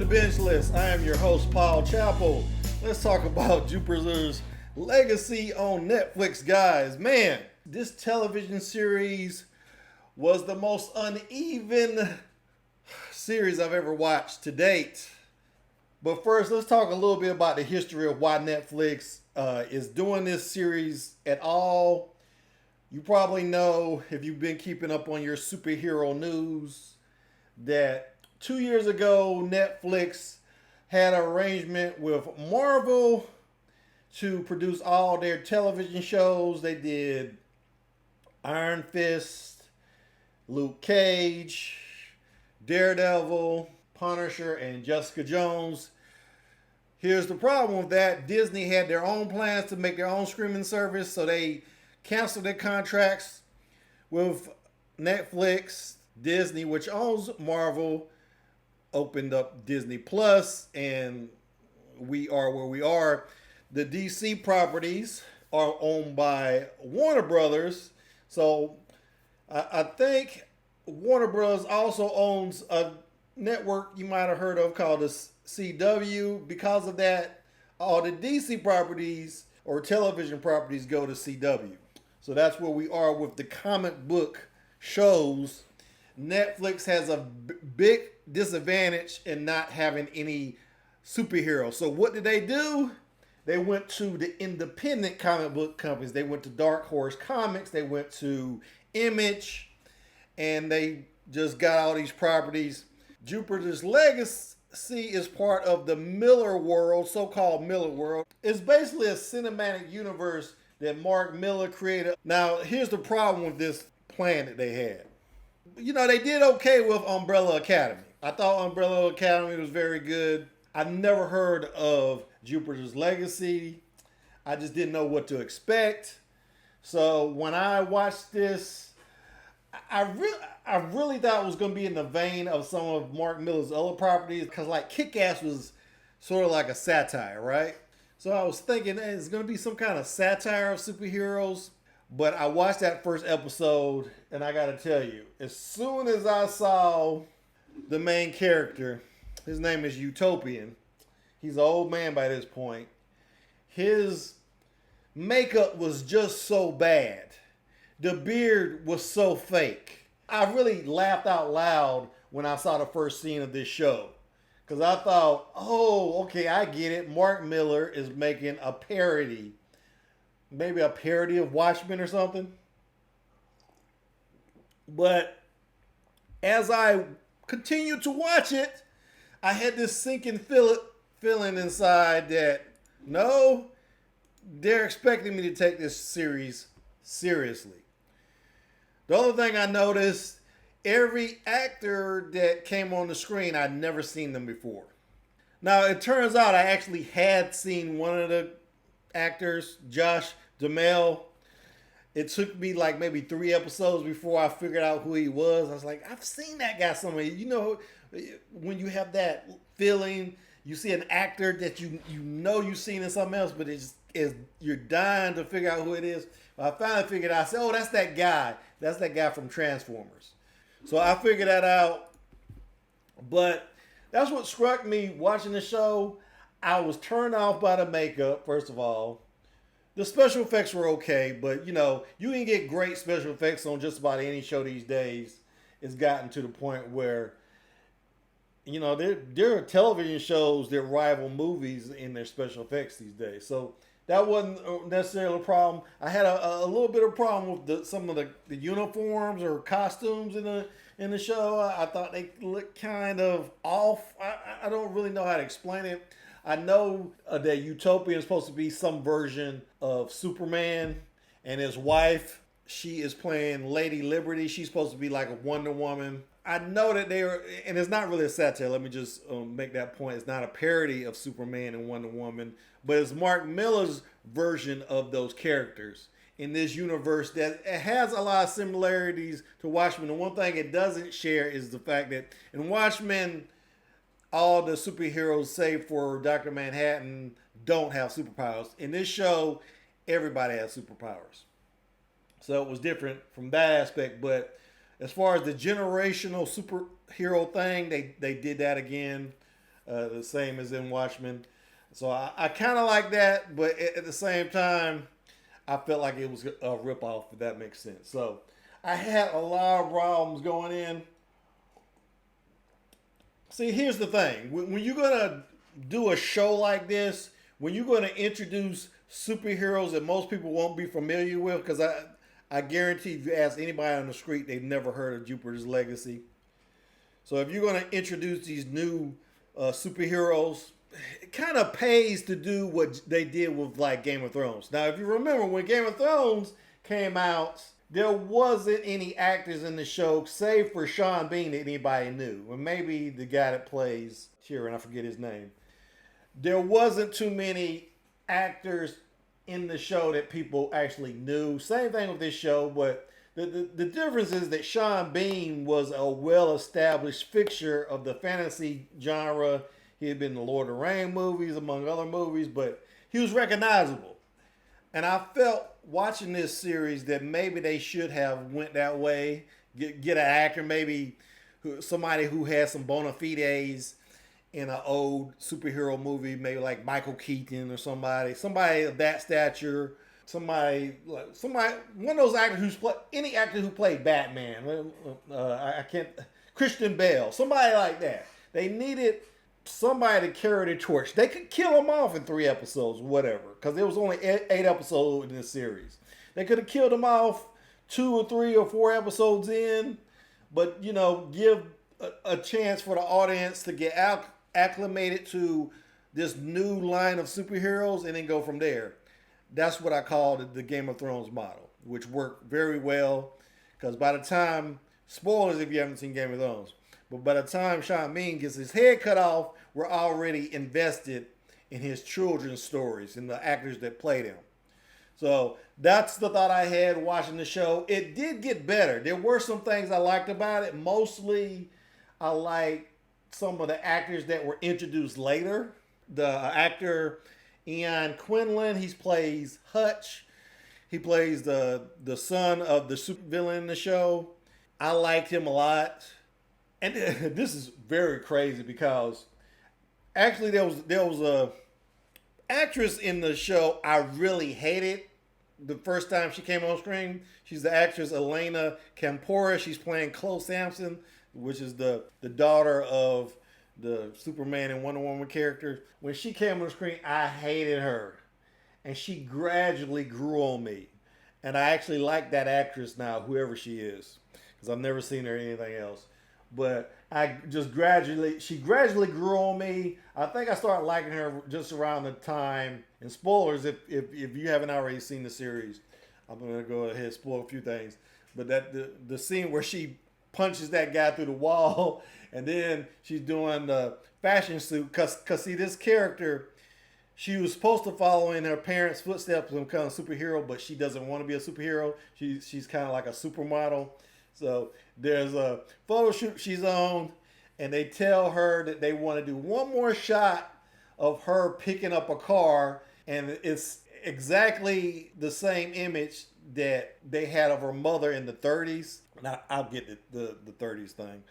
the Binge List. I am your host, Paul Chappell. Let's talk about Jupiter's Legacy on Netflix, guys. Man, this television series was the most uneven series I've ever watched to date. But first, let's talk a little bit about the history of why Netflix is doing this series at all. You probably know, if you've been keeping up on your superhero news, that 2 years ago, Netflix had an arrangement with Marvel to produce all their television shows. They did Iron Fist, Luke Cage, Daredevil, Punisher, and Jessica Jones. Here's the problem with that. Disney had their own plans to make their own streaming service, so they canceled their contracts with Netflix. Disney, which owns Marvel, opened up Disney Plus, and we are where we are. The DC properties are owned by Warner Brothers, so I think Warner Bros. Also owns a network you might have heard of called the CW. Because of that, all the DC properties or television properties go to CW. So that's where we are with the comic book shows. Netflix has a big disadvantage in not having any superheroes. So what did they do? They went to the independent comic book companies. They went to Dark Horse Comics. They went to Image. And they just got all these properties. Jupiter's Legacy is part of the Millarworld, so-called Millarworld. It's basically a cinematic universe that Mark Millar created. Now, here's the problem with this plan that they had. You know, they did okay with Umbrella Academy. I thought Umbrella Academy was very good. I never heard of Jupiter's Legacy. I just didn't know what to expect. So when I watched this, I really thought it was going to be in the vein of some of Mark Millar's other properties, because like Kick-Ass was sort of like a satire, right? So I was thinking it's going to be some kind of satire of superheroes. But I watched that first episode, and I got to tell you, as soon as I saw the main character, his name is Utopian. He's an old man by this point. His makeup was just so bad. The beard was so fake. I really laughed out loud when I saw the first scene of this show. Because I thought, oh, okay, I get it. Mark Millar is making a parody. Maybe a parody of Watchmen or something. But as I continued to watch it, I had this sinking feeling inside that, no, they're expecting me to take this series seriously. The other thing I noticed, every actor that came on the screen, I'd never seen them before. Now, it turns out I actually had seen one of the actors, Josh Duhamel. It took me like maybe 3 episodes before I figured out who he was. I was like, I've seen that guy somewhere. You know, when you have that feeling, you see an actor that you know you've seen in something else, but you're dying to figure out who it is. I finally figured out. I said, oh, that's that guy. That's that guy from Transformers. So I figured that out. But that's what struck me watching the show. I was turned off by the makeup, first of all. The special effects were okay, but you know, you can get great special effects on just about any show these days. It's gotten to the point where, you know, there are television shows that rival movies in their special effects these days. So that wasn't necessarily a problem. I had a little bit of problem with some of the uniforms or costumes in the show. I thought they looked kind of off. I don't really know how to explain it. I know that Utopia is supposed to be some version of Superman, and his wife, she is playing Lady Liberty. She's supposed to be like a Wonder Woman. I know that they are, and it's not really a satire. Let me just make that point. It's not a parody of Superman and Wonder Woman, but it's Mark Millar's version of those characters in this universe that it has a lot of similarities to Watchmen. The one thing it doesn't share is the fact that in Watchmen, all the superheroes, save for Dr. Manhattan, don't have superpowers. In this show, everybody has superpowers. So it was different from that aspect. But as far as the generational superhero thing, they did that again. the same as in Watchmen. So I kind of like that, but at the same time, I felt like it was a ripoff, if that makes sense. So I had a lot of problems going in. See, here's the thing. When you're going to do a show like this, when you're going to introduce superheroes that most people won't be familiar with, because I guarantee if you ask anybody on the street, they've never heard of Jupiter's Legacy. So if you're going to introduce these new superheroes, it kind of pays to do what they did with like Game of Thrones. Now, if you remember when Game of Thrones came out, there wasn't any actors in the show, save for Sean Bean, that anybody knew. Or maybe the guy that plays Tyrion, I forget his name. There wasn't too many actors in the show that people actually knew. Same thing with this show, but the difference is that Sean Bean was a well-established fixture of the fantasy genre. He had been in the Lord of the Rings movies, among other movies, but he was recognizable. And I felt watching this series that maybe they should have went that way. Get an actor, maybe somebody who has some bona fides in an old superhero movie, maybe like Michael Keaton or somebody of that stature. Somebody, one of those actors any actor who played Batman. I can't, Christian Bale, somebody like that. They needed somebody to carry the torch. They could kill him off in 3 episodes, whatever, because there was only 8 episodes in this series. They could have killed him off 2 or 3 or 4 episodes in, but give a chance for the audience to get acclimated to this new line of superheroes and then go from there. That's what I call the Game of Thrones model, which worked very well, because by the time, spoilers if you haven't seen Game of Thrones, but by the time Sean Bean gets his head cut off, we're already invested in his children's stories and the actors that played him. So that's the thought I had watching the show. It did get better. There were some things I liked about it. Mostly, I liked some of the actors that were introduced later. The actor Ian Quinlan, he plays Hutch. He plays the son of the super villain in the show. I liked him a lot. And this is very crazy because actually there was a actress in the show I really hated the first time she came on screen. She's the actress Elena Campora. She's playing Chloe Sampson, which is the daughter of the Superman and Wonder Woman character. When she came on the screen, I hated her. And she gradually grew on me. And I actually like that actress now, whoever she is. Because I've never seen her in anything else. But she gradually grew on me. I think I started liking her just around the time, and spoilers if you haven't already seen the series, I'm going to go ahead and spoil a few things. But that the scene where she punches that guy through the wall, and then she's doing the fashion suit, cause see, this character, she was supposed to follow in her parents' footsteps and become a superhero, but she doesn't want to be a superhero. She's kind of like a supermodel. So there's a photo shoot she's on, and they tell her that they want to do one more shot of her picking up a car, and it's exactly the same image that they had of her mother in the 30s. Now, I'll get the 30s thing,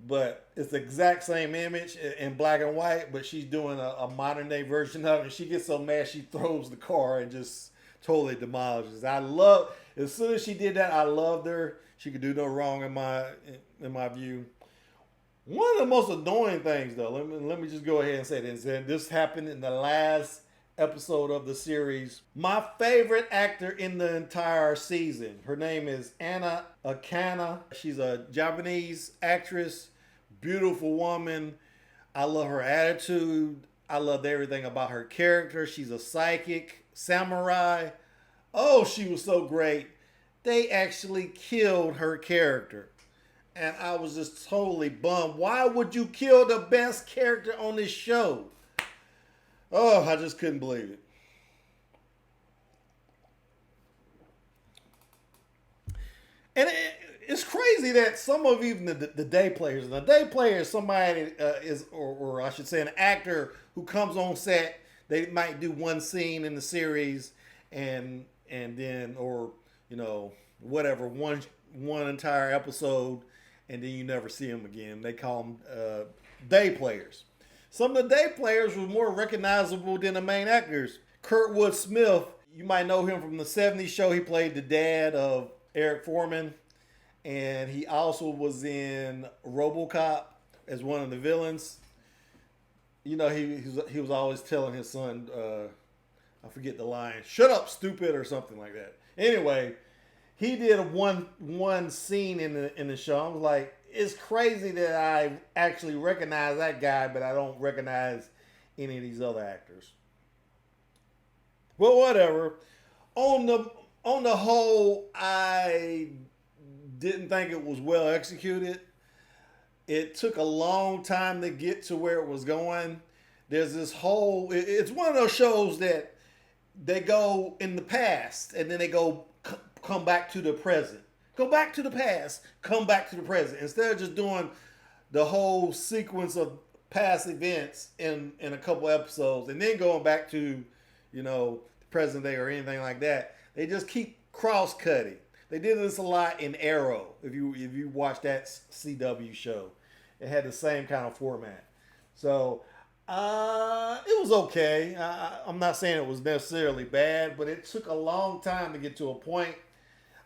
but it's the exact same image in black and white, but she's doing a modern day version of it, and she gets so mad she throws the car and just totally demolishes. As soon as she did that, I loved her. She could do no wrong in my view. One of the most annoying things, though, let me just go ahead and say this. And this happened in the last episode of the series. My favorite actor in the entire season. Her name is Anna Akana. She's a Japanese actress, beautiful woman. I love her attitude. I loved everything about her character. She's a psychic samurai. Oh, she was so great. They actually killed her character. And I was just totally bummed. Why would you kill the best character on this show? Oh, I just couldn't believe it. And it's crazy that some of even the day players, and the day player is somebody or I should say an actor who comes on set. They might do one scene in the series and then, or whatever, one entire episode, and then you never see them again. They call them day players. Some of the day players were more recognizable than the main actors. Kurtwood Smith, you might know him from the '70s show. He played the dad of Eric Foreman, and he also was in RoboCop as one of the villains. You know, he was always telling his son, I forget the line, "Shut up, stupid," or something like that. Anyway, he did one scene in the show. I was like, it's crazy that I actually recognize that guy, but I don't recognize any of these other actors. But whatever. On the whole, I didn't think it was well executed. It took a long time to get to where it was going. There's this whole. It's one of those shows that they go in the past and then they come back to the present. Go back to the past, come back to the present. Instead of just doing the whole sequence of past events in a couple episodes and then going back to, the present day or anything like that. They just keep cross cutting. They did this a lot in Arrow. If you watch that CW show, it had the same kind of format. So it was okay. I'm not saying it was necessarily bad, but it took a long time to get to a point.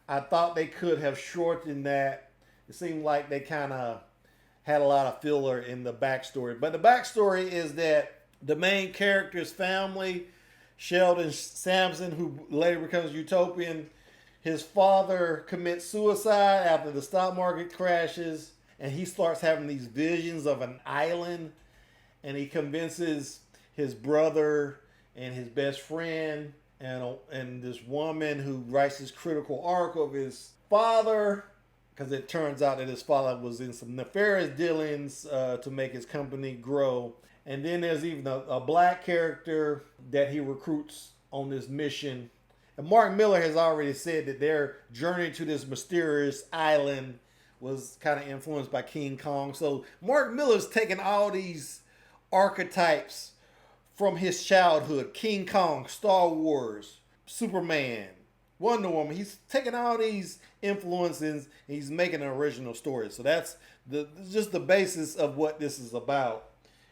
I thought they could have shortened that. It seemed like they kind of had a lot of filler in the backstory. But the backstory is that the main character's family, Sheldon Sampson, who later becomes Utopian, his father commits suicide after the stock market crashes, and he starts having these visions of an island, and he convinces his brother and his best friend and this woman who writes this critical arc of his father, because it turns out that his father was in some nefarious dealings to make his company grow. And then there's even a black character that he recruits on this mission. And Mark Miller has already said that their journey to this mysterious island was kind of influenced by King Kong. So Mark Miller's taken all these archetypes from his childhood: King Kong, Star Wars, Superman, Wonder Woman. He's taking all these influences. He's making an original story. So that's just the basis of what this is about.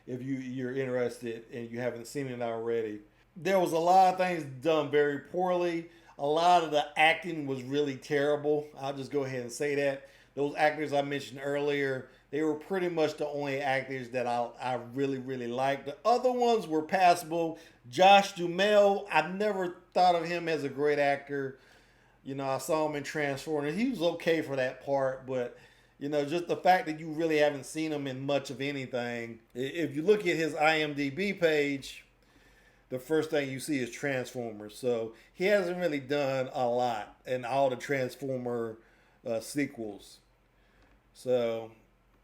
If you're interested and you haven't seen it already, there was a lot of things done very poorly. A lot of the acting was really terrible. I'll just go ahead and say that. Those actors I mentioned earlier, they were pretty much the only actors that I really, really liked. The other ones were passable. Josh Duhamel, I never thought of him as a great actor. I saw him in Transformers. He was okay for that part, but just the fact that you really haven't seen him in much of anything. If you look at his IMDb page, the first thing you see is Transformers. So he hasn't really done a lot in all the Transformer sequels. So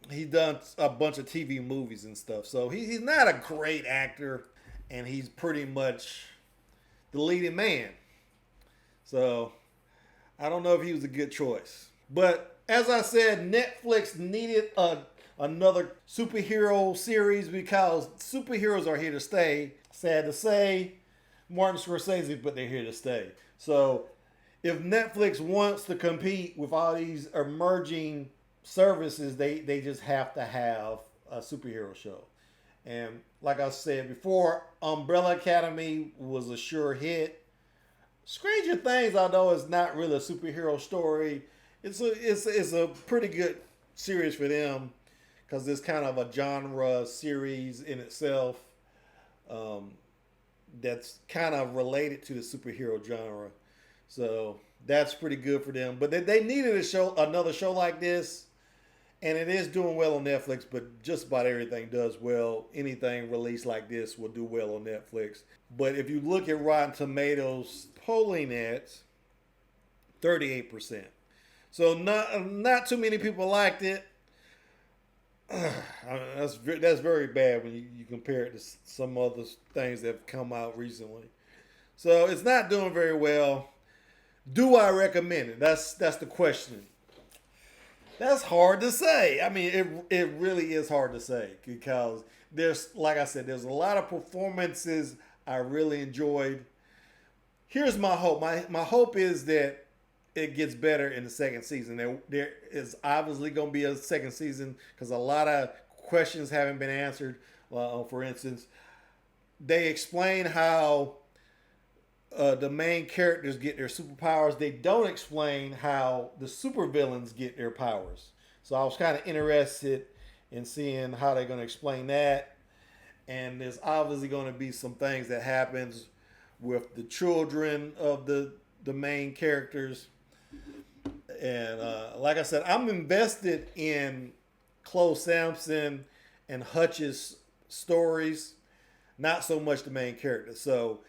he's done a bunch of TV movies and stuff. So he's not a great actor, and he's pretty much the leading man. So I don't know if he was a good choice. But as I said, Netflix needed another superhero series because superheroes are here to stay. Sad to say, Martin Scorsese, but they're here to stay. So if Netflix wants to compete with all these emerging services, they just have to have a superhero show. And like I said before, Umbrella Academy was a sure hit. Stranger Things, although it's not really a superhero story, it's a pretty good series for them because it's kind of a genre series in itself that's kind of related to the superhero genre. So that's pretty good for them. But they needed another show like this, and it is doing well on Netflix. But just about everything does well. Anything released like this will do well on Netflix. But if you look at Rotten Tomatoes polling at 38%. So not too many people liked it. That's very bad when you compare it to some other things that have come out recently. So it's not doing very well. Do I recommend it? That's the question. That's hard to say. I mean, it really is hard to say because like I said, there's a lot of performances I really enjoyed. Here's my hope. My hope is that it gets better in the second season. There is obviously going to be a second season because a lot of questions haven't been answered. For instance, they explain how the main characters get their superpowers. They don't explain how the supervillains get their powers. So I was kind of interested in seeing how they're going to explain that. And there's obviously going to be some things that happens with the children of the main characters. And like I said, I'm invested in Chloe Sampson and Hutch's stories, not so much the main character. So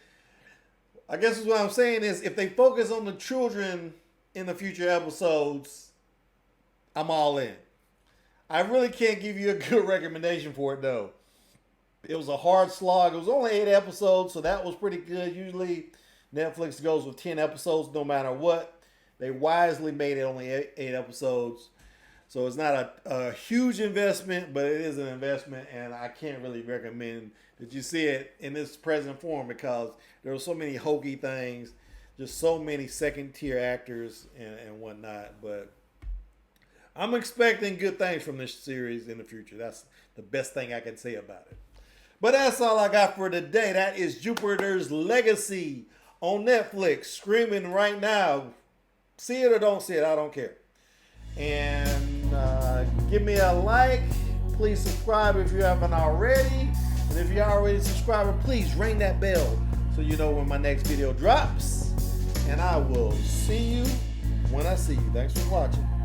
I guess what I'm saying is, if they focus on the children in the future episodes, I'm all in. I really can't give you a good recommendation for it, though. It was a hard slog. It was only 8 episodes, so that was pretty good. Usually Netflix goes with 10 episodes no matter what. They wisely made it only 8 episodes. So it's not a huge investment, but it is an investment, and I can't really recommend that you see it in this present form, because there are so many hokey things, just so many second-tier actors and whatnot. But I'm expecting good things from this series in the future. That's the best thing I can say about it. But that's all I got for today. That is Jupiter's Legacy on Netflix, streaming right now. See it or don't see it, I don't care. And give me a like. Please subscribe if you haven't already. And if you're already a subscriber, please ring that bell so you know when my next video drops. And I will see you when I see you. Thanks for watching.